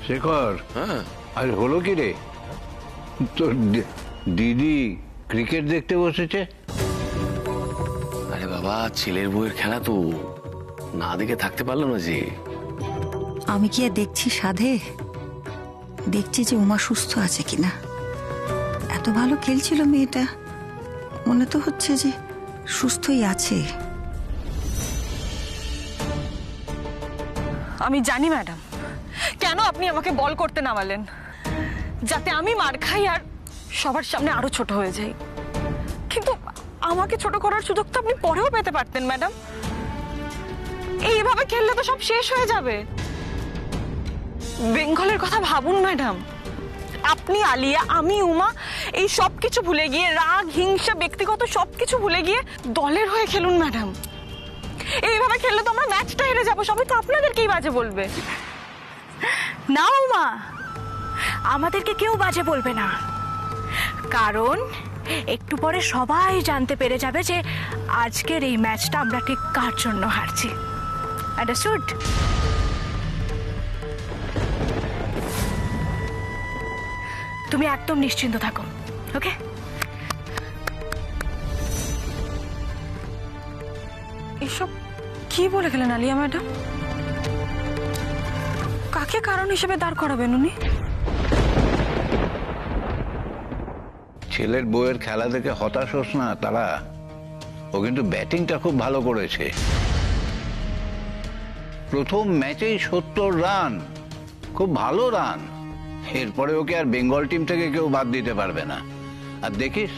শেখর, হ্যাঁ আজ হলো কি রে? তোর দিদি ক্রিকেট দেখতে বসেছে। আরে বাবা, ছেলের বউয়ের খেলা তো না দেখে থাকতে পারলো না যে। আমি কি আর দেখছি সাধে, দেখছি যে উমা সুস্থ আছে কিনা। এত ভালো খেলছিল মেয়েটা, মনে তো হচ্ছে যে সুস্থই আছে। আমি জানি ম্যাডাম কেন আপনি আমাকে বল করতে নামালেন, যাতে আমি মার খাই আর সবার সামনে আরো ছোট হয়ে যাই। কিন্তু আমাকে ছোট করার সুযোগ তো আপনি পরেও পেতে পারতেন ম্যাডাম। এইভাবে খেললে তো সব শেষ হয়ে যাবে। বেঙ্গলের কথা ভাবুন ম্যাডাম। আপনি আলিয়া, আমি উমা, এই সব কিছু ভুলে গিয়ে, রাগ হিংসা ব্যক্তিগত সবকিছু ভুলে গিয়ে দলের হয়ে খেলুন ম্যাডাম। এইভাবে খেললে তো আমরা ম্যাচটা হেরে যাবো, সবাই তো আপনাদেরকেই বাজে বলবে। না উমা, আমাদেরকে কেউ বাজে বলবে না, কারণ একটু পরে সবাই জানতে পেরে যাবে যে আজকের এই ম্যাচটা আমরা ঠিক কার জন্য হারছি। আন্ডারস্টুড? তুমি একদম নিশ্চিন্ত থাকো, ওকে? এসব কি বলে গেলেন আলিয়া ম্যাডাম? কাকে কারণ হিসেবে দাঁড় করাবেন উনি? ছেলের বউয়ের খেলা দেখে হতাশ হোস না তারা। ও কিন্তু ব্যাটিংটা খুব ভালো করেছে। প্রথম ম্যাচেই 70 রান, খুব ভালো রান। এরপরে ওকে আর বেঙ্গল টিম থেকে কেউ বাদ দিতে পারবে না। আর দেখিস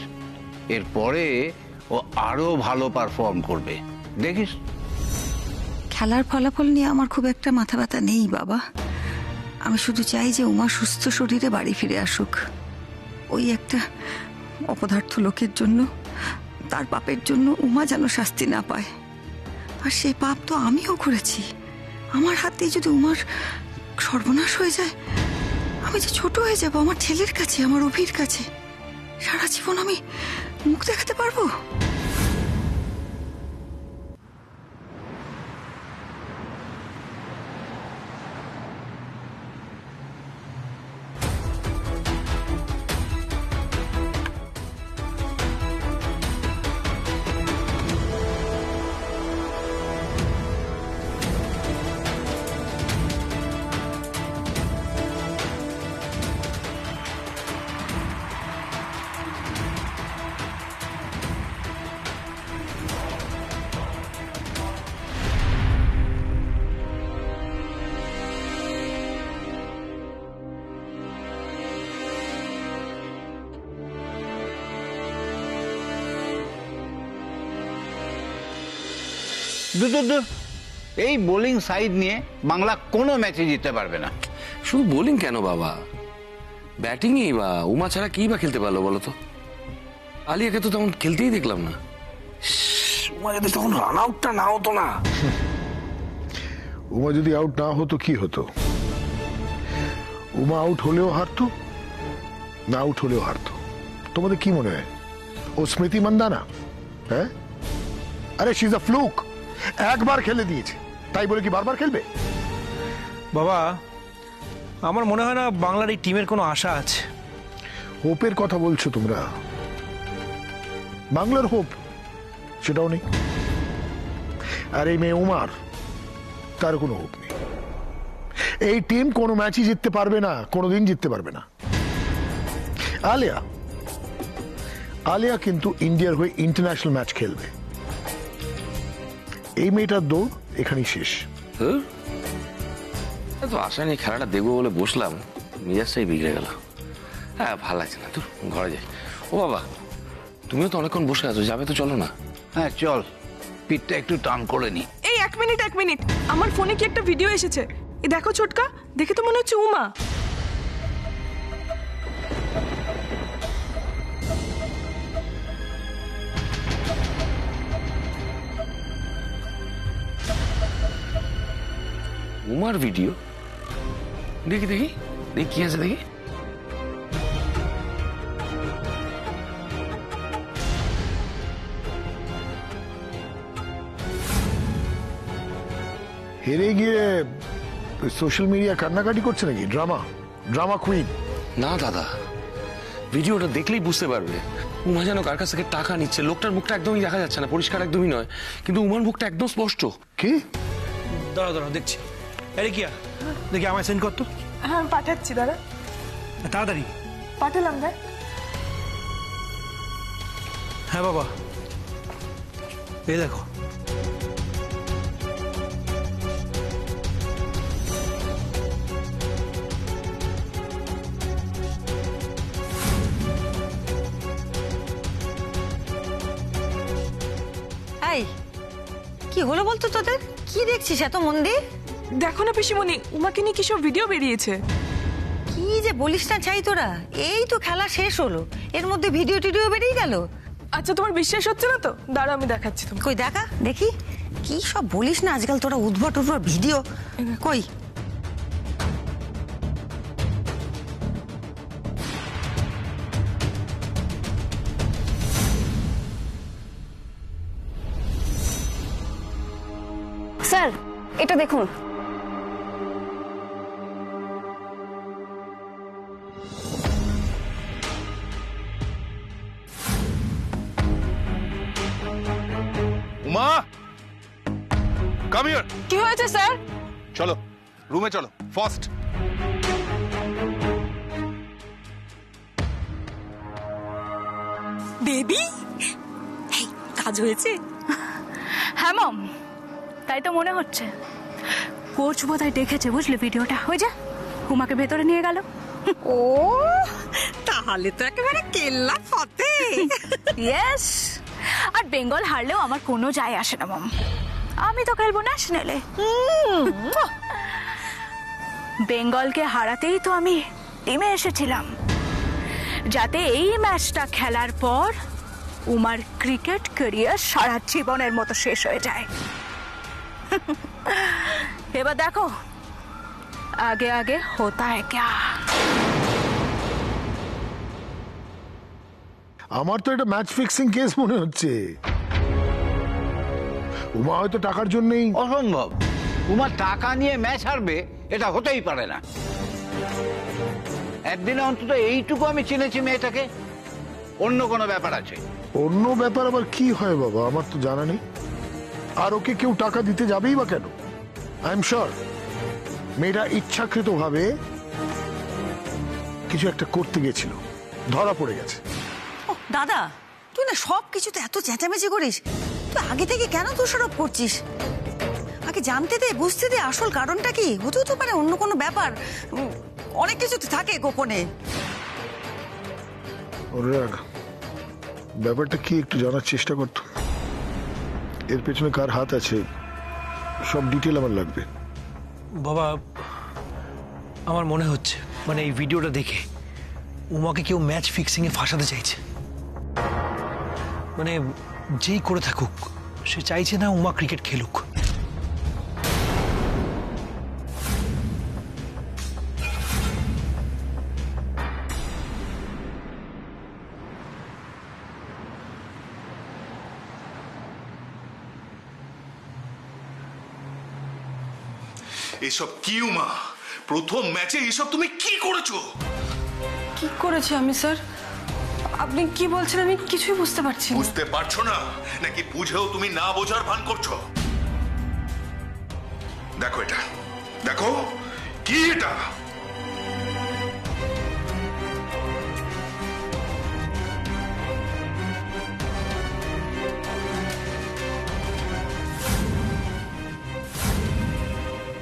এরপরে ও আরো ভালো পারফর্ম করবে, দেখিস। খেলার ফলাফল নিয়ে আমার খুব একটা মাথা ব্যথা নেই বাবা। আমি শুধু চাই যে উমা সুস্থ শরীরে বাড়ি ফিরে আসুক। ওই একটা অপদার্থ লোকের জন্য, তার পাপের জন্য উমা যেন শাস্তি না পায়। আর সেই পাপ তো আমিও করেছি। আমার হাত দিয়ে যদি উমার সর্বনাশ হয়ে যায়, আমি যে ছোট হয়ে যাব আমার ছেলের কাছে, আমার অভির কাছে। সারা জীবন আমি মুখ দেখাতে পারবো? এই বোলিং সাইড নিয়ে বাংলা কোনো ম্যাচে জিততে পারবে না। শুধু বোলিং কেন বাবা, ব্যাটিংই বা উমা ছাড়া কি বা খেলতে পারলো বলো তো? আলিয়াকে তো তখন খেলতেই দেখলাম না। উমা যদি তখন রান আউটটা না হতো না। উমা যদি আউট না হতো কি হতো? উমা আউট হলেও হারতো, না আউট হলেও হারতো। তোমাদের কি মনে হয় ও স্মৃতি মান্দানা? হ্যাঁ, আরে শি ইজ আ ফ্লুক। একবার খেলে দিয়েছে তাই বলে কি বারবার খেলবে? বাবা, আমার মনে হয় না বাংলার এই টিমের কোনো আশা আছে। হোপের কথা বলছো তোমরা? বাংলার হোপ সেটাও নেই। আর এই মেয়ে উমার, তার কোনো হোপ নেই। এই টিম কোনো ম্যাচই জিততে পারবে না, কোনোদিন জিততে পারবে না। আলিয়া আলিয়া কিন্তু ইন্ডিয়ার হয়ে ইন্টারন্যাশনাল ম্যাচ খেলবে। এই মেয়েটার দৌড় এখানেই শেষ। এত আশা নিয়ে খেলাটা দেখবো বলে বসলাম, মেজাজটাই বিগড়ে গেল। হ্যাঁ, ভালো লাগছে না, তোর ঘরে যাই। ও বাবা, তুমিও তো অনেকক্ষণ বসে আছো, যাবে তো চলো না। হ্যাঁ চল, পিঠটা একটু টান করে নি। এই এক মিনিট, আমার ফোনে কি একটা ভিডিও এসেছে, এই দেখো ছোটকা, দেখে তো মনে হচ্ছে উমা। উমার ভিডিও? দেখি দেখি দেখি কি আছে দেখি। হেরে গিয়ে সোশ্যাল মিডিয়া কান্নাকাটি করছে নাকি? Drama queen. না দাদা, ভিডিওটা দেখলেই বুঝতে পারবে উমা যেন কার কাছ থেকে টাকা নিচ্ছে। লোকটার মুখটা একদমই দেখা যাচ্ছে না, পরিষ্কার একদমই নয়, কিন্তু উমার মুখটা একদম স্পষ্ট। কি? দাঁড়াও দেখছি। আরে কিয়া দেখি আমায় সেন্ড করতো। হ্যাঁ পাঠাচ্ছি দাদা, তাড়াতাড়ি পাঠালাম দেখ। হ্যাঁ বাবা, এই দেখো। এই কি হলো বলতো তোদের? কি দেখছিস এত মন দিয়ে? দেখো না পিসিমণি, উমাকে নিয়ে কিসব ভিডিও বেরিয়েছে। কি যে বলিস না চাই তোরা, এই তো খেলা শেষ হলো, এর মধ্যে ভিডিও টিডিও বেরিয়ে গেল। আচ্ছা তোমার বিশ্বাস হচ্ছে না তো, দাঁড়া আমি দেখাচ্ছি তোমাকে। কই দেখা দেখি, কি সব বলিস না আজকাল তোরা, উদ্ভট উদ্ভট ভিডিও। কই স্যার এটা দেখুন। Uma, come here. কি হয়েছে স্যার? চলো রুমে চলো, ফাস্ট। বেবি, কাজ হয়েছে? হ্যাঁ মম, তাই তো মনে হচ্ছে। কোচ বোধহয় দেখেছে বুঝলে ভিডিওটা, ওই যা উমাকে ভেতরে নিয়ে গেল। ও তাহলে তো একেবারে কেল্লা ফতে। ইয়েস, আর বেঙ্গল হারলেও আমার কোনো যায় আসে না মম, আমি তো খেলবো ন্যাশনালে। বেঙ্গলকে হারাতেই তো আমি টিমে এসেছিলাম, যাতে এই ম্যাচটা খেলার পর উমার ক্রিকেট ক্যারিয়ার সারা জীবনের মতো শেষ হয়ে যায়। এবার দেখো আগে আগে হোতা হ্যায় ক্যা। আমার তো এটা ম্যাচ ফিক্সিং কেস মনে হচ্ছে। উমা হয়তো টাকার জন্যই। অসম্ভব, উমা টাকা নিয়ে ম্যাচ হারবে এটা হতেই পারে না। একদিনে অন্তত এইটুকু আমি চিনেছি মেয়েটাকে, অন্য কোনো ব্যাপার আছে। অন্য ব্যাপার আবার কি হয় বাবা, আমার তো জানা নেই। আর ওকে কেউ টাকা দিতে যাবেই বা কেন? আই এম শিওর মেয়েটা ইচ্ছাকৃত ভাবে কিছু একটা করতে গেছিল, ধরা পড়ে গেছে। ও দাদা, তুই না সব কিছুতে এত চেঁচামেচি করিস, তুই আগে থেকে কেন দোষারোপ করছিস? আগে জানতে দে, বুঝতে দে আসল কারণটা কি। হতেও তো পারে অন্য কোনো ব্যাপার, অনেক কিছুতে থাকে গোপনে। অনুরাগ, ব্যাপারটা কি একটু জানার চেষ্টা করতো। এর পেছনে কার হাত আছে সব ডিটেল আমার লাগবে। বাবা আমার মনে হচ্ছে মানে এই ভিডিওটা দেখে উমাকে কেউ ম্যাচ ফিক্সিং এ ফাঁসাতে চাইছে। মানে যেই করে থাকুক সে চাইছে না উমা ক্রিকেট খেলুক। এসব কি উমা, প্রথম ম্যাচে এসব তুমি কি করেছো? কি করেছি আমি স্যার? আপনি কি বলছেন আমি কিছুই বুঝতে পারছি না। বুঝতে পারছো না নাকি বুঝেও তুমি না বোঝার ভান করছো? দেখো এটা, দেখো কি এটা।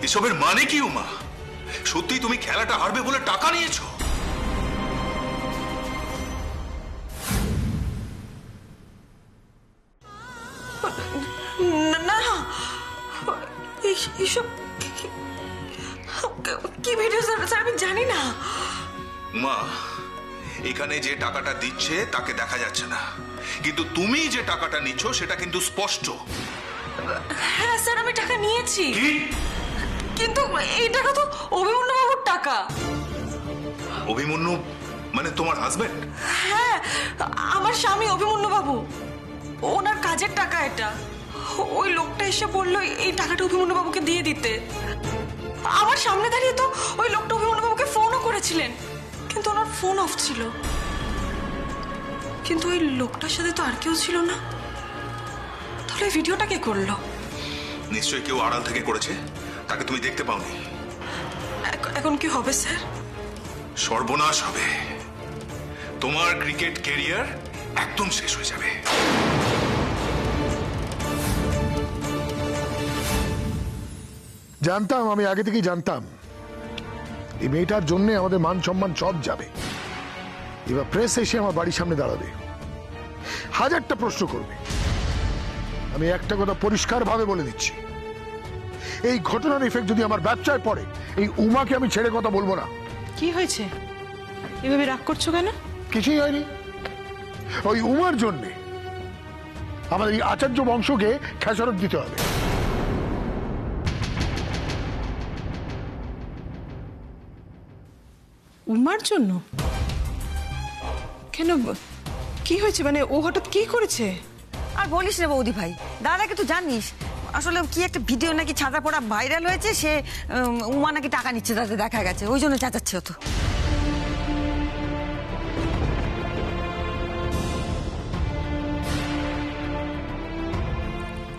এসবের মানে কি উমা? সত্যি তুমি খেলাটা হারবে বলে টাকা নিয়েছো? না, এইসব কি ভিডিও স্যার? আমি জানি না। উমা, এখানে যে টাকাটা দিচ্ছে তাকে দেখা যাচ্ছে না, কিন্তু তুমি যে টাকাটা নিচ্ছ সেটা কিন্তু স্পষ্ট। হ্যাঁ স্যার, আমি টাকা নিয়েছি, কি? কিন্তু এই টাকা তো অভিমন্যু বাবুর টাকা। অভিমন্যু মানে তোমার হাজবেন্ড? হ্যাঁ, আমার স্বামী অভিমন্যু বাবু, ওনার কাজের টাকা এটা। ওই লোকটা এসে বললো এই টাকাটা অভিমন্যু বাবুকে দিয়ে দিতে। আমার সামনে দাঁড়িয়ে তো ওই লোকটা অভিমন্যুবাবুকে ফোনও করেছিলেন, কিন্তু ওনার ফোন অফ ছিল। কিন্তু ওই লোকটার সাথে তো আর কেউ ছিল না, তাহলে এই ভিডিওটা কে করলো? নিশ্চয়ই কেউ আড়াল থেকে করেছে, তাকে তুমি দেখতে পাওনি। এখন কি হবে স্যার? সর্বনাশ হবে, তোমার ক্রিকেট ক্যারিয়ার একদম শেষ হয়ে যাবে। জানতাম, আমি আগে থেকেই জানতাম এই মেয়েটার জন্য আমাদের মান সম্মান সব যাবে। এবার প্রেস এসে আমার বাড়ির সামনে দাঁড়াবে, হাজারটা প্রশ্ন করবে। আমি একটা কথা পরিষ্কার ভাবে বলে দিচ্ছি, এই ঘটনার ইফেক্ট যদি আমার ব্যবসায় পড়ে, এই উমাকে আমি ছেড়ে কথা বলবো না। কি হয়েছে, এভাবে রাগ করছো কেন? কিছুই হয়নি, ওই উমার জন্যে আমাদের এই আচার্য বংশকে খেসারত দিতে হবে। উমার জন্য? কেন, কি হয়েছে? মানে ও হঠাৎ কি করেছে? আর বলিস রে বৌদি ভাই, দাঁড়া আগে তো জানিস আসলে কি একটা ভিডিও নাকি ছাড়া পড়া ভাইরাল হয়েছে, সে উমা নাকি টাকা নিচ্ছে, তাতে দেখা গেছে, ওই জন্য চেঁচাচ্ছে তো।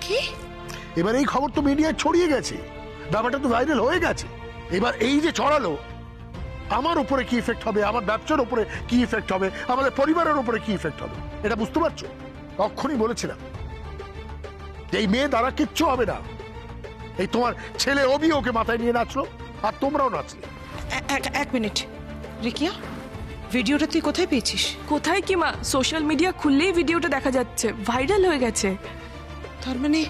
কি? এবার এই খবর তো মিডিয়ায় ছড়িয়ে গেছে, ব্যাপারটা তো ভাইরাল হয়ে গেছে। এবার এই যে ছড়ালো, আমার উপরে কি ইফেক্ট হবে, আমার ব্যবসার উপরে কি ইফেক্ট হবে, আমাদের পরিবারের উপরে কি ইফেক্ট হবে, এটা বুঝতে পারছো? তখনই বলেছিলাম এই মেয়ে দ্বারা কিচ্ছু হবে না। এই তোমার ছেলে অভি ওকে মাথায় নিয়ে নাচলো, আর তোমরাও নাচলে। এক মিনিট রিকিয়া, ভিডিওটা তুই কোথায় পেয়েছিস? কোথায় কি মা, সোশ্যাল মিডিয়া খুললেই ভিডিওটা দেখা যাচ্ছে, ভাইরাল হয়ে গেছে। তার মানে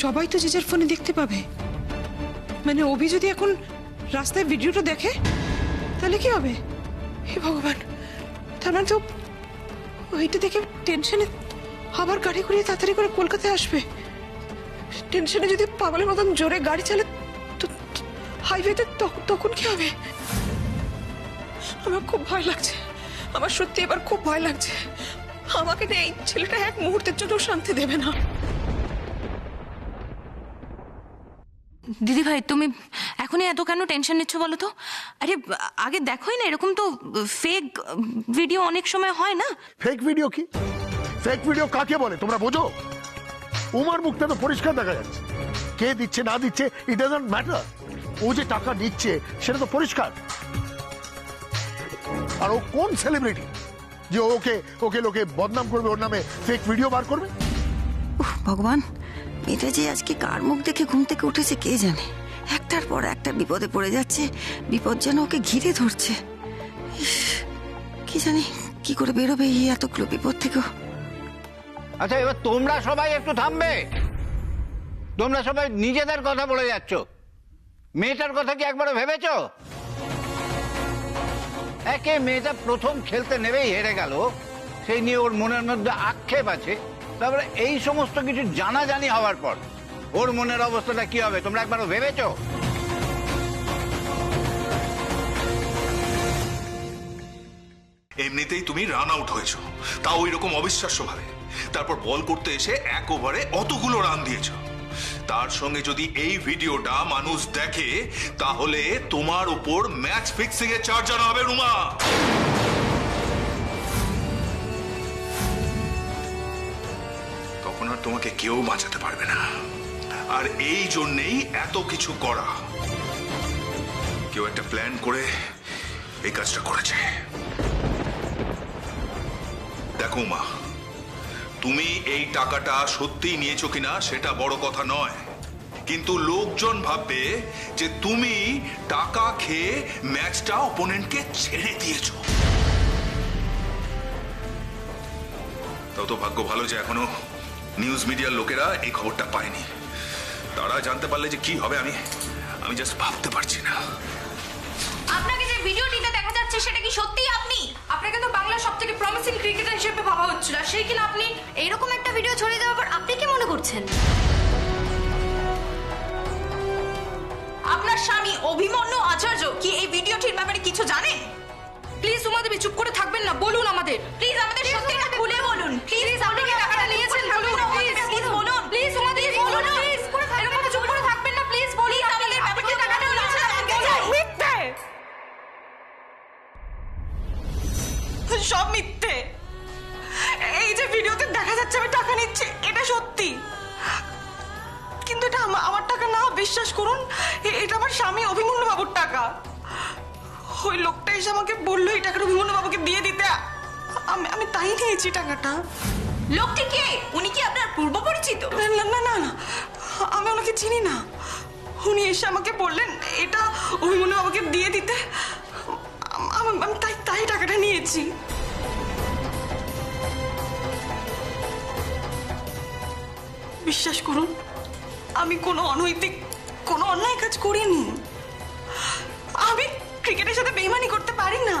সবাই তো যে যার ফোনে দেখতে পাবে। মানে অভি যদি এখন রাস্তায় ভিডিওটা দেখে তাহলে কি হবে? হে ভগবান, তার মানে তো ওইটা দেখে টেনশনে আবার গাড়ি ঘুরিয়ে তাড়াতাড়ি করে কলকাতায় আসবে। টেনশনে যদি পাগলের মতন জোরে গাড়ি চালে হাইওয়েতে, তখন কি হবে? আমার খুব ভয় লাগছে, আমার সত্যি এবার খুব ভয় লাগছে। আমাকে না এই ছেলেটা এক মুহূর্তের জন্য শান্তি দেবে না। দিদি ভাই, তুমি এখনই এত কেন টেনশন নিচ্ছ বলো তো? আরে আগে দেখোই না, এরকম তো ফেক ভিডিও অনেক সময় হয় না। ফেক ভিডিও কি? ফেক ভিডিও কাকে বলে তোমরা বোঝো? উমার মুখটা তো পরিষ্কার দেখা যাচ্ছে, কে দিচ্ছে না দিচ্ছে ইট ডাজন্ট ম্যাটার। ও যে টাকা দিচ্ছে সেটা তো পরিষ্কার। আর ও কোন সেলিব্রিটি যে ওকে ওকে লোকে বদনাম করবে, ওর নামে ফেক ভিডিও বার করবে? উফ ভগবান, মেয়েটা যে আজকে কার মুখ দেখে ঘুম থেকে উঠেছে কে জানে। একটার পর একটা বিপদে পড়ে যাচ্ছে, বিপদ যেন ওকে ঘিরে ধরছে। ইস, কি জানি কি করে বেরোবে এই এতগুলো বিপদ থেকেও। আচ্ছা, এবার তোমরা সবাই একটু থামবে। তোমরা সবাই নিজেদের কথা বলে যাচ্ছ, মেয়েটার কথা কি একবারও ভেবেছো? একে মেয়েটা প্রথম খেলতে নেবেই হেরে গেল, সেই নিয়ে ওর মনের মধ্যে আক্ষেপ আছে। তারপরে এই সমস্ত কিছু জানাজানি হওয়ার পর ওর মনের অবস্থাটা কি হবে তোমরা একবারও ভেবেছো? এমনিতেই তুমি রান আউট হয়েছো, তাও ওই রকম অবিশ্বাস্য ভাবে। তারপর বল করতে এসে এক ওভারে অতগুলো রান দিয়েছো। তার সঙ্গে যদি এই ভিডিওটা মানুষ দেখে, তাহলে তোমার উপর ম্যাচ ফিক্সিং এর চার্জ জানা হবে রুমা। তখন আর তোমাকে কেউ বাঁচাতে পারবে না। আর এই জন্যেই এত কিছু করা। কেউ একটা প্ল্যান করে এই কাজটা করেছে। দেখো মা, তুমি এই টাকাটা সত্যিই নিয়েছো কিনা সেটা বড় কথা নয়, কিন্তু লোকজন ভাববে যে তুমি টাকা খেয়ে ম্যাচটা অপোনেন্টকে ছেড়ে দিয়েছো। তাও তো ভাগ্য ভালো যে এখনো নিউজ মিডিয়ার লোকেরা এই খবরটা পায়নি। তারা জানতে পারলে যে কি হবে আমি জাস্ট ভাবতে পারছি না। আপনাকে যে ভিডিওটিতে দেখা যাচ্ছে সেটা কি সত্যি আপনি? আপনাকে তো বাংলার সবথেকে প্রমিসিং ক্রিকেটার হিসেবে ভাবা হচ্ছিল, আর সেই কিনা আপনি এইরকম একটা ভিডিও ছড়িয়ে দেওয়ার পর আপনি কি মনে করছেন? আপনার স্বামী অভিমন্যু আচার্য কি এই ভিডিওটির ব্যাপারে কিছু জানে? প্লিজ উমা দেবী, চুপ করে থাকবেন না, বলুন আমাদের, প্লিজ আমাদের সত্যিটা খুলে বলুন। প্লিজ আপনি কি টাকাটা নিয়েছেন? বলুন প্লিজ বলুন, প্লিজ উমা দেবী বলুন, প্লিজ এরকম চুপ করে থাকবেন না, প্লিজ বলুন আমাদের ব্যাপারটা। টাকাটা সব মিথ্যে। এই যে ভিডিওতে দেখা যাচ্ছে আমি টাকা নিচ্ছি, এটা সত্যি, কিন্তু এটা আমার টাকা না, বিশ্বাস করুন। এটা আমার স্বামী অভিমন্যু বাবুর টাকা। ওই লোকটা এসে আমাকে বললো এই টাকাটা অভিমন্যু বাবুকে দিয়ে দিতে, আমি তাই নিয়েছি টাকাটা। লোকটি কে? উনি কি আপনার পূর্ব পরিচিত? না না না না না, আমি ওনাকে চিনি না। উনি এসে আমাকে বললেন এটা অভিমন্যু বাবুকে দিয়ে দিতে, আমি তাই টাকাটা নিয়েছি। বিশ্বাস করুন, আমি কোনো অনৈতিক, কোনো অন্যায় কাজ করিনি। আমি ক্রিকেটের সাথে বেইমানি করতে পারি না,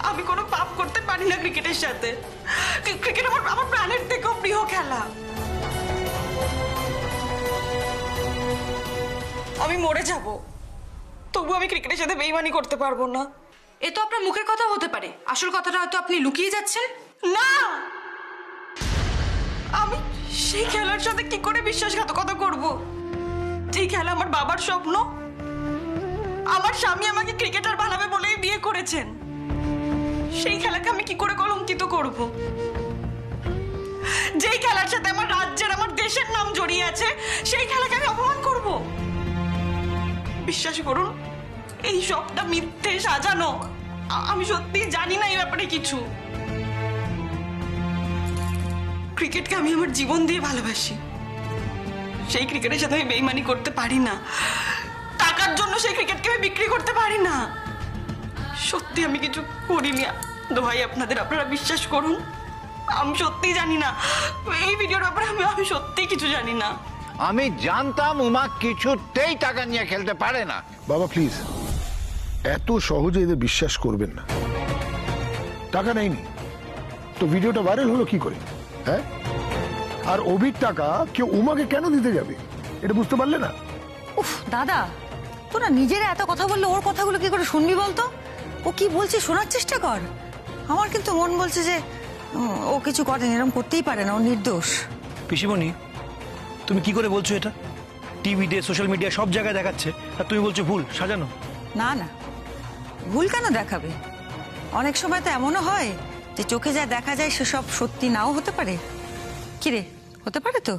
আমি কোনো পাপ করতে পারি না ক্রিকেটের সাথে। ক্রিকেট আমার প্রাণের থেকেও প্রিয় খেলা। আমি মরে যাব, তবু আমি ক্রিকেটের সাথে বেইমানি করতে পারবো না। এ তো আপনার মুখের কথা হতে পারে, আসল কথাটা হয়তো আপনি লুকিয়ে যাচ্ছেন। না, আমি সেই খেলার সাথে কি করে বিশ্বাসঘাতকতা করব? যে খেলা আমার বাবার স্বপ্ন, আমার স্বামী আমাকে ক্রিকেটার বানাবে বলেই বিয়ে করেছেন, সেই খেলাকে আমি কি করে কলঙ্কিত করব? যেই খেলার সাথে আমার রাজ্যের, আমার দেশের নাম জড়িয়ে আছে, সেই খেলাকে আমি অপমান করব? বিশ্বাস করুন, এই সবটা মিথ্যে, সাজানো। আমি সত্যি জানি না এই ব্যাপারে কিছু। ক্রিকেটকে আমি আমার জীবন দিয়ে ভালোবাসি, সেই ক্রিকেটের সাথে আমি বেইমানি করতে পারি না। টাকার জন্য সেই ক্রিকেটকে আমি বিক্রি করতে পারি না। সত্যি আমি কিছু করিনি, দোহাই আপনাদের, আপনারা বিশ্বাস করুন। আমি সত্যি জানি না এই ভিডিওর ব্যাপারে, আমি সত্যি কিছু জানি না। আমি জানতাম উমা কিছুতেই টাকা নিয়ে খেলতে পারে না। বাবা প্লিজ, এত সহজে এদের বিশ্বাস করবেন না। টাকা নেয়নি তো ভিডিওটা ভাইরাল হলো কি করে? হ্যাঁ, আর অভির টাকা কেউ উমাকে কেন দিতে যাবে, এটা বুঝতে পারলে না? উফ দাদা, তোরা নিজেরা এত কথা বললে ওর কথাগুলো কি করে শুনবি বলতো? ও কি বলছে শোনার চেষ্টা কর। আমার কিন্তু মন বলছে যে ও কিছু করেনি, এরকম করতেই পারে না, ও নির্দোষ। পিসিমণি, তুমি কি করে বলছো এটা? টিভিতে, সোশ্যাল মিডিয়া সব জায়গায় দেখাচ্ছে, আর তুমি বলছো ভুল, সাজানো। না না, ভুল কেন দেখাবে? অনেক সময় তো এমনও হয় যে চোখে যা দেখা যায় সেসব সত্যি নাও হতে পারে। কিরে, হতে পারে তো?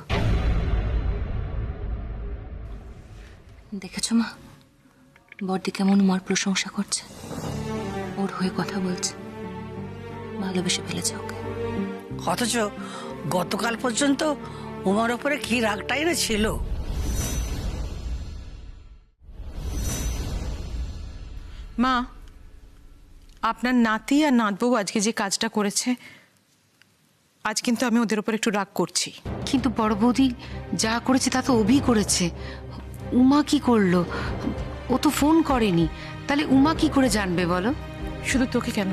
দেখেছো মা, বড়দি কেমন উমার প্রশংসা করছে, ওর হয়ে কথা বলছে, ভালোবেসে ফেলেছে ওকে। অথচ গতকাল পর্যন্ত উমার ওপরে কি রাগটাই না ছিল। মা, আপনার নাতি আর নাতবউ আজকে যে কাজটা করেছে, আজ কিন্তু আমি ওদের উপর একটু রাগ করছি। কিন্তু বড় বৌদি যা করেছে তা তো অভি করেছে, উমা কি করলো? ও তো ফোন করেনি, তাহলে উমা কি করে জানবে বলো? শুধু তোকে কেন,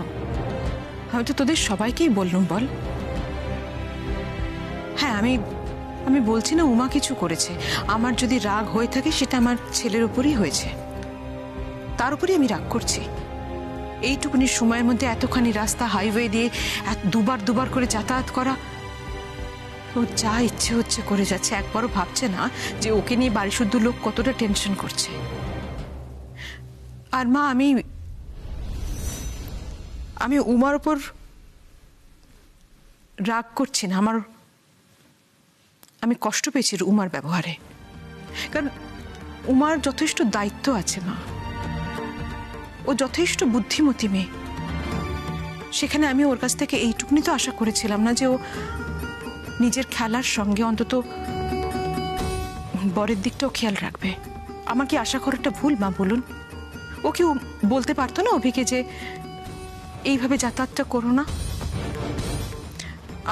হয়তো তোদের সবাইকেই বললুম বল। হ্যাঁ, আমি বলছি না উমা কিছু করেছে। আমার যদি রাগ হয়ে থাকে সেটা আমার ছেলের উপরই হয়েছে, তার উপরই আমি রাগ করছি। এইটুকুনি সময়ের মধ্যে এতখানি রাস্তা হাইওয়ে দিয়ে দুবার করে যাতায়াত করা, ও যা ইচ্ছে হচ্ছে করে যাচ্ছে, একবারও ভাবছে না যে ওকে নিয়ে বাড়ি শুদ্ধ লোক কতটা টেনশন করছে। আর মা, আমি উমার ওপর রাগ করছি না, আমি কষ্ট পেয়েছি উমার ব্যবহারে। কারণ উমার যথেষ্ট দায়িত্ব আছে মা, ও যথেষ্ট বুদ্ধিমতী মেয়ে। সেখানে আমি ওর কাছ থেকে এইটুকুনি তো আশা করেছিলাম না যে ও নিজের খেলার সঙ্গে অন্তত বরের দিকটাও খেয়াল রাখবে। আমার কি আশা করাটা ভুল মা বলুন? ও কি বলতে পারতো না অভিকে যে এইভাবে যাতায়াতটা করো না?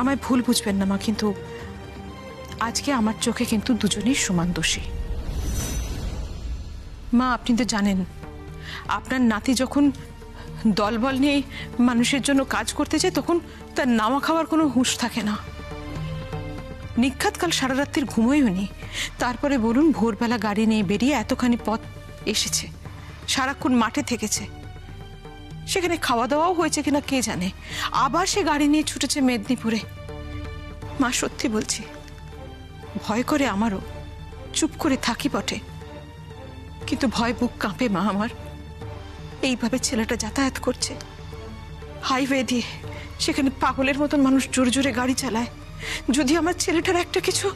আমায় ভুল বুঝবেন না মা, কিন্তু আজকে আমার চোখে কিন্তু দুজনেই সমান দোষী। মা, আপনি তো জানেন আপনার নাতি যখন দলবল নিয়ে মানুষের জন্য কাজ করতে যায় তখন তার নাওয়া খাওয়ার কোনো হুঁশ থাকে না। নিখাত কাল সারা রাত্রির ঘুমোইও নি, তারপরে বলুন ভোরবেলা গাড়ি নিয়ে বেরিয়ে এতখানি পথ এসেছে, সারাক্ষণ মাঠে থেকেছে, সেখানে খাওয়া দাওয়াও হয়েছে কিনা কে জানে, আবার সে গাড়ি নিয়ে ছুটেছে মেদিনীপুরে। মা সত্যি বলছি, ভয় করে আমারও, চুপ করে থাকি বটে, কিন্তু ভয় বুক কাঁপে মা আমার। এইভাবে ছেলেটা যাতায়াত করছে, হাইওয়ে দিয়ে, সেখানে পাগলের মতন মানুষ জোরে জোরে গাড়ি চালায়। যদি আমার ছেলেটার একটা কিছু